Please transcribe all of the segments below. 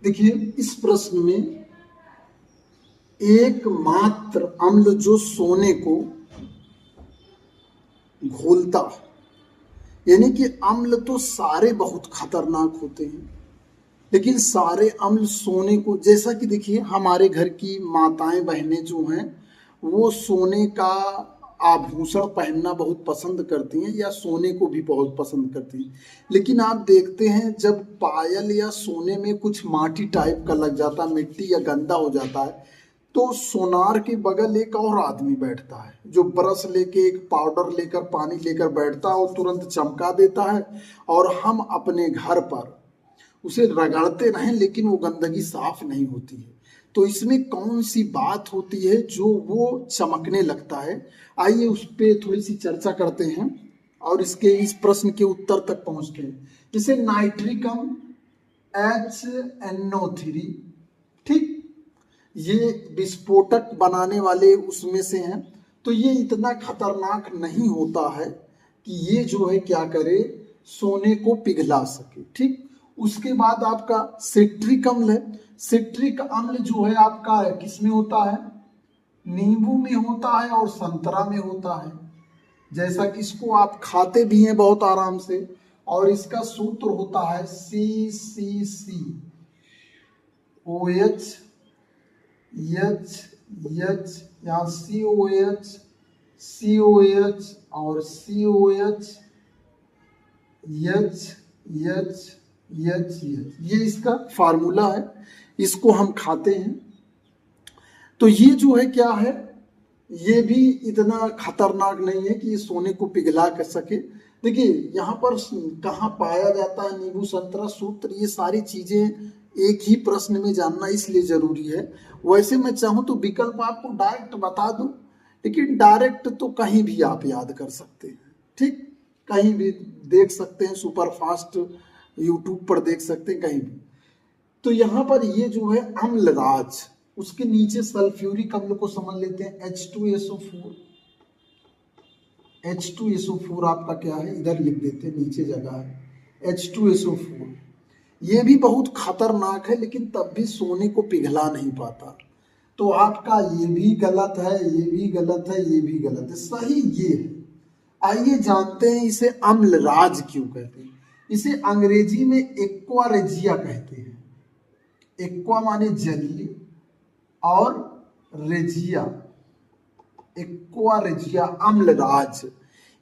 देखिए इस प्रश्न में एकमात्र अम्ल जो सोने को घोलता है, यानी कि अम्ल तो सारे बहुत खतरनाक होते हैं, लेकिन सारे अम्ल सोने को, जैसा कि देखिए हमारे घर की माताएं बहनें जो हैं वो सोने का आभूषण पहनना बहुत पसंद करती हैं या सोने को भी बहुत पसंद करती हैं। लेकिन आप देखते हैं जब पायल या सोने में कुछ माटी टाइप का लग जाता है, मिट्टी या गंदा हो जाता है, तो सोनार के बगल एक और आदमी बैठता है जो ब्रश लेके एक पाउडर लेकर पानी लेकर बैठता है और तुरंत चमका देता है, और हम अपने घर पर उसे रगड़ते रहें लेकिन वो गंदगी साफ नहीं होती है। तो इसमें कौन सी बात होती है जो वो चमकने लगता है? आइए उस पर थोड़ी सी चर्चा करते हैं और इस प्रश्न के उत्तर तक पहुंचते हैं। जैसे नाइट्रिकम HNO3, ठीक, ये विस्फोटक बनाने वाले उसमें से हैं। तो ये इतना खतरनाक नहीं होता है कि ये जो है क्या करे, सोने को पिघला सके, ठीक। उसके बाद आपका सिट्रिक अम्ल है। सिट्रिक अम्ल जो है आपका किसमें होता है? नींबू में होता है और संतरा में होता है। जैसा कि इसको आप खाते भी हैं बहुत आराम से, और इसका सूत्र होता है CCCOH यहाँ COH और COH ये इसका फार्मूला है, इसको हम खाते हैं। तो ये जो है क्या है, ये भी इतना खतरनाक नहीं है कि ये सोने को पिघला कर सके। देखिए यहाँ पर कहाँ पाया जाता है नींबू संतरा सूत्र, ये सारी चीजें एक ही प्रश्न में जानना इसलिए जरूरी है। वैसे मैं चाहूँ तो विकल्प आपको डायरेक्ट बता दूं, लेकिन डायरेक्ट तो कहीं भी आप याद कर सकते हैं, ठीक, कहीं भी देख सकते हैं, सुपर फास्ट यूट्यूब पर देख सकते हैं कहीं भी। तो यहाँ पर ये जो है अम्लराज, उसके नीचे सल्फ्यूरिक अम्ल को समझ लेते हैं H2SO4। H2SO4 आपका क्या है, इधर लिख देते हैं, नीचे जगह है H2SO4। ये भी बहुत खतरनाक है लेकिन तब भी सोने को पिघला नहीं पाता। तो आपका ये भी गलत है, ये भी गलत है, ये भी गलत है, सही ये है। आइए जानते हैं इसे अम्लराज क्यों कहते हैं। इसे अंग्रेजी में एक्वा रेजिया कहते हैं। एक्वा माने जलीय और रेजिया, एक्वा रेजिया, अम्लराज।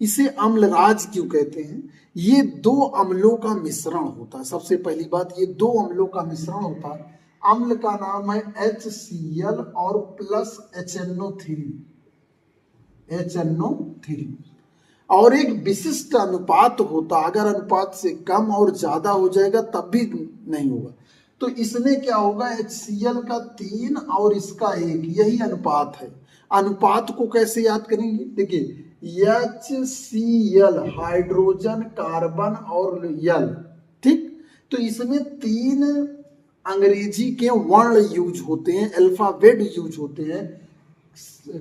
इसे अम्लराज क्यों कहते हैं? ये दो अम्लों का मिश्रण होता है। सबसे पहली बात, ये दो अम्लों का मिश्रण होता है। अम्ल का नाम है HCl और प्लस HNO3 और एक विशिष्ट अनुपात होता, अगर अनुपात से कम और ज्यादा हो जाएगा तब भी नहीं होगा। तो इसमें क्या होगा, HCl का 3 और इसका 1, यही अनुपात है। अनुपात को कैसे याद करेंगे? देखिए HCl हाइड्रोजन कार्बन और यल, ठीक। तो इसमें 3 अंग्रेजी के वर्ण यूज होते हैं, अल्फाबेट यूज होते हैं।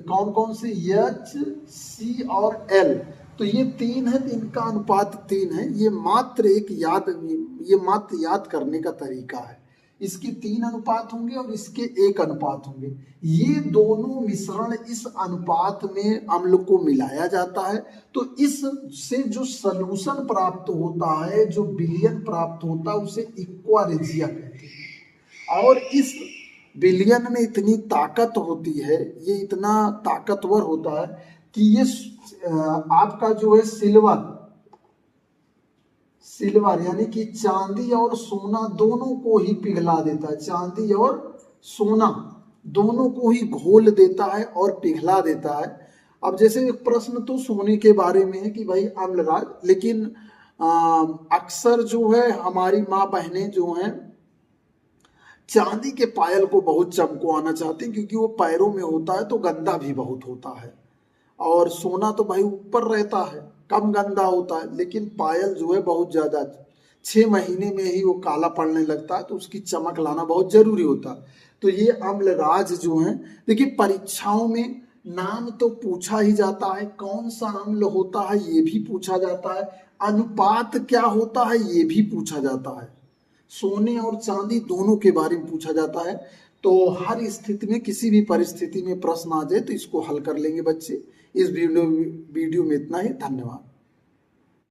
कौन कौन से? H, C और L। तो ये 3 है, तो इनका अनुपात 3 है। ये मात्र याद करने का तरीका है। इसके 3 अनुपात होंगे और इसके 1 अनुपात होंगे। ये दोनों मिश्रण इस अनुपात में अम्ल को मिलाया जाता है। तो इससे जो सॉल्यूशन प्राप्त होता है, जो विलयन प्राप्त होता है, उसे एक्वा रेजिया कहते हैं। और इस विलयन में इतनी ताकत होती है, ये इतना ताकतवर होता है कि ये आपका जो है सिल्वर यानी कि चांदी और सोना दोनों को ही पिघला देता है। चांदी और सोना दोनों को ही घोल देता है और पिघला देता है। अब जैसे एक प्रश्न तो सोने के बारे में है कि भाई अम्लराज, लेकिन अक्सर जो है हमारी माँ बहनें जो हैं चांदी के पायल को बहुत चमकवाना चाहते हैं, क्योंकि वो पैरों में होता है तो गंदा भी बहुत होता है। और सोना तो भाई ऊपर रहता है, कम गंदा होता है, लेकिन पायल जो है बहुत ज्यादा, 6 महीने में ही वो काला पड़ने लगता है, तो उसकी चमक लाना बहुत जरूरी होता है। तो ये अम्लराज जो है, देखिए परीक्षाओं में नाम तो पूछा ही जाता है, कौन सा अम्ल होता है ये भी पूछा जाता है, अनुपात क्या होता है ये भी पूछा जाता है। सोने और चांदी दोनों के बारे में पूछा जाता है। तो हर स्थिति में, किसी भी परिस्थिति में प्रश्न आ जाए तो इसको हल कर लेंगे बच्चे। इस वीडियो में इतना ही। धन्यवाद।